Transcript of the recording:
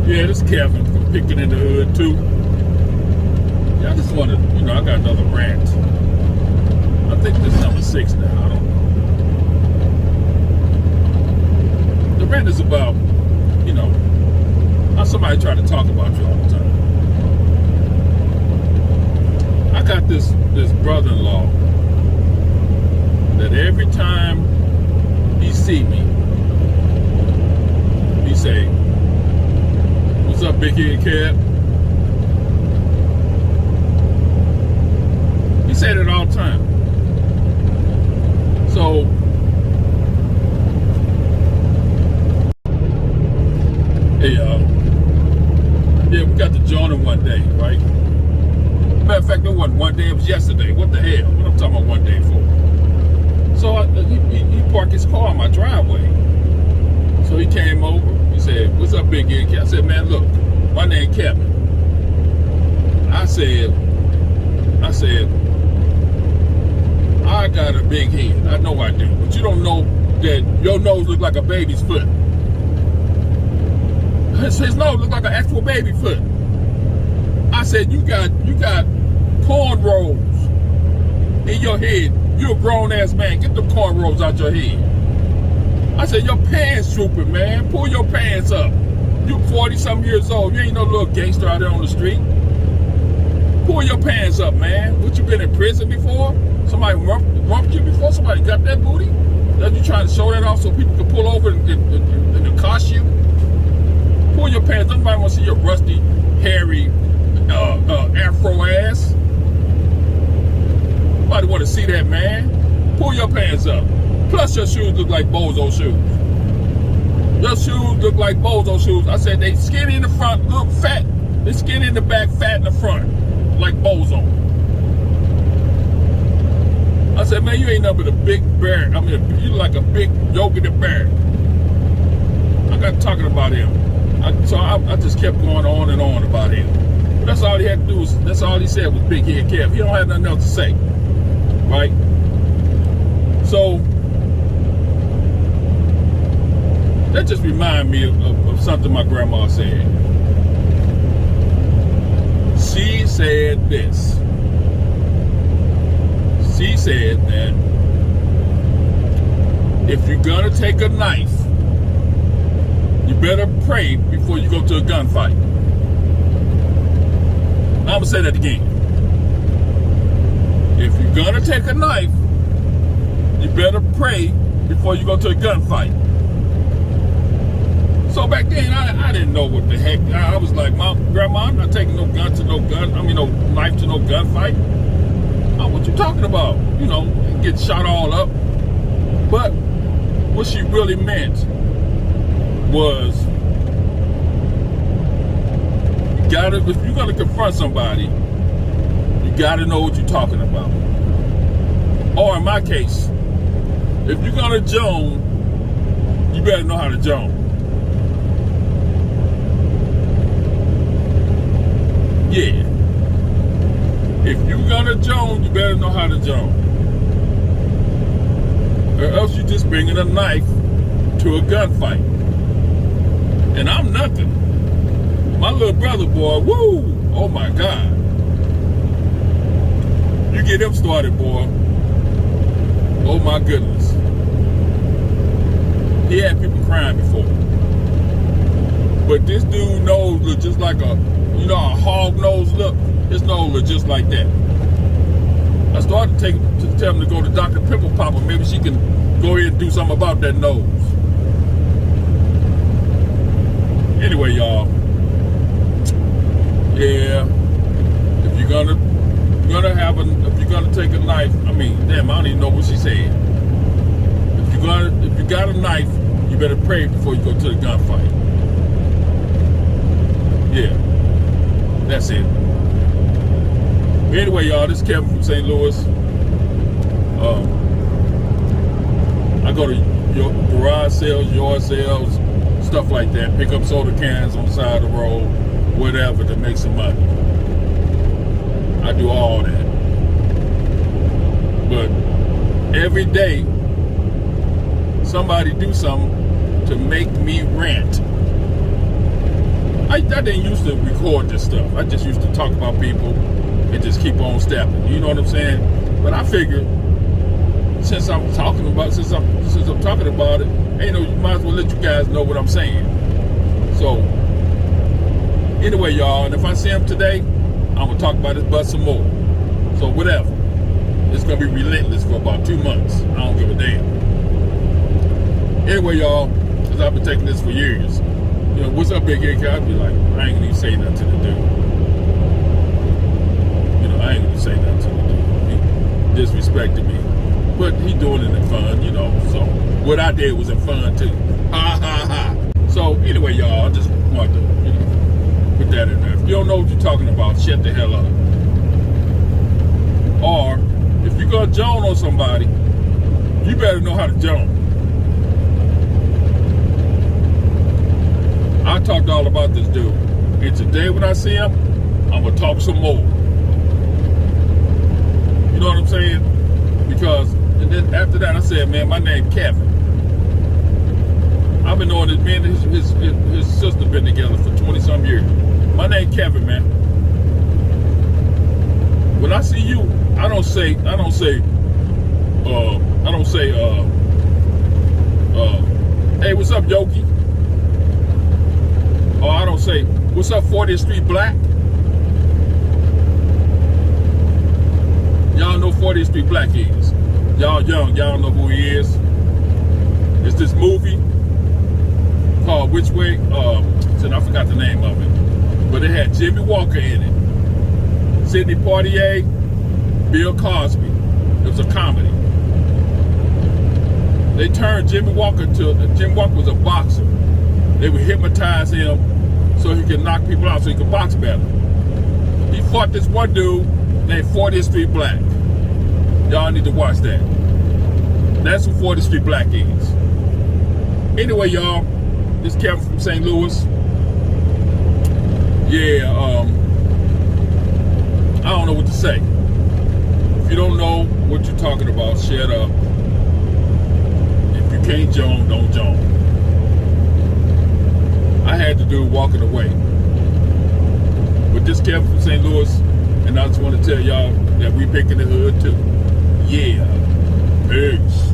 Yeah, this is Kevin from Pickin in the Hood too. Yeah, I just wanted, I got another rant. I think this is number 6 now. I don't know. The rant is about, how somebody try to talk about you all the time. I got this brother-in-law that every time he see me, he say, "What's up, big head cat?" He said it all the time. So, hey y'all. Yeah, we got to join him one day, right? Matter of fact, it wasn't one day, it was yesterday. What the hell? What I'm talking about one day for? So he parked his car in my driveway. So he came over. He said, "What's up, big head cat?" I said, "Man, look, my name Kevin." I said, "I got a big head. I know I do. But you don't know that your nose looks like a baby's foot." His nose looks like an actual baby foot. I said, you got cornrows in your head. You're a grown-ass man. Get the cornrows out your head. I said, your pants drooping, man. Pull your pants up. You 40-something years old. You ain't no little gangster out there on the street. Pull your pants up, man. What, you been in prison before? Somebody rumped you before? Somebody got that booty? That you trying to show that off so people can pull over and accost you? Pull your pants. Nobody want to see your rusty, hairy, afro ass. Nobody want to see that, man. Pull your pants up. Plus your shoes look like bozo shoes. Your shoes look like bozo shoes. I said they skinny in the front, look fat. They skinny in the back, fat in the front. Like bozo. I said, man, you ain't nothing but a big bear. I mean, you look like a big yogurt bear. I got talking about him. So I just kept going on and on about him. But that's all he had to do. That's all he said was big head Kev. He don't have nothing else to say. Right? So, that just reminded me of something my grandma said. She said this. She said that if you're gonna take a knife, you better pray before you go to a gunfight. I'm gonna say that again. If you're gonna take a knife, you better pray before you go to a gunfight. So back then, I didn't know what the heck. I was like, Grandma, I'm not taking no gun to no gun. I mean, no knife to no gunfight. Oh, what you talking about? Get shot all up. But what she really meant was, if you're gonna confront somebody, you gotta know what you're talking about. Or in my case, if you're gonna joan, you better know how to joan. Yeah. If you're gonna joan, you better know how to joan. Or else you're just bringing a knife to a gunfight. And I'm nothing. My little brother, boy, woo! Oh my God. You get him started, boy. Oh my goodness. He had people crying before. But this dude nose look just like a hog nose look. His nose look just like that. I started to tell him to go to Dr. Pimple Popper. Maybe she can go ahead and do something about that nose. Anyway, y'all. Yeah. If you're gonna take a knife, I don't even know what she said. If you got a knife, you better pray before you go to the gunfight. Yeah. That's it. Anyway, y'all, this is Kevin from St. Louis. I go to your garage sales, yard sales, stuff like that. Pick up soda cans on the side of the road, whatever, to make some money. I do all that. But every day, somebody do something to make me rant. I didn't used to record this stuff. I just used to talk about people and just keep on stepping. You know what I'm saying? But I figured, since I'm talking about it, you might as well let you guys know what I'm saying. So, anyway, y'all, and if I see him today, I'm gonna talk about his butt some more. So whatever. It's gonna be relentless for about 2 months. I don't give a damn. Anyway, y'all, because I've been taking this for years. You know, what's up, Big AK? I'd be like, I ain't gonna even say nothing to the dude. You know, I ain't gonna say nothing to the dude. He disrespected me. But he doing it in fun, you know. So what I did was in fun too. Ha ha ha. So anyway, y'all, I just wanted to put that in there. If you don't know what you're talking about, shut the hell up. Or if you're gonna joan on somebody, you better know how to joan. I talked all about this dude. And today when I see him, I'm gonna talk some more. You know what I'm saying? Because, and then after that I said, man, my name Kevin. I've been knowing this man and his sister been together for 20-some years. My name Kevin, man. When I see you, I don't say, hey, what's up, Yogi? Or I don't say, what's up, 40th Street Black? Y'all know 40th Street Black is. Y'all young, y'all know who he is. It's this movie called Which Way? I forgot the name of it. But it had Jimmy Walker in it. Sidney Poitier, Bill Cosby. It was a comedy. They turned Jimmy Walker was a boxer. They would hypnotize him so he could knock people out so he could box better. He fought this one dude named 40th Street Black. Y'all need to watch that. That's who 40th Street Black is. Anyway, y'all, this Kevin from St. Louis. Yeah, I don't know what to say. If you don't know what you're talking about, shut up. If you can't joan, don't joan. I had to do walking away. But this Kevin from St. Louis, and I just want to tell y'all that we picking the hood too. Yeah. Peace.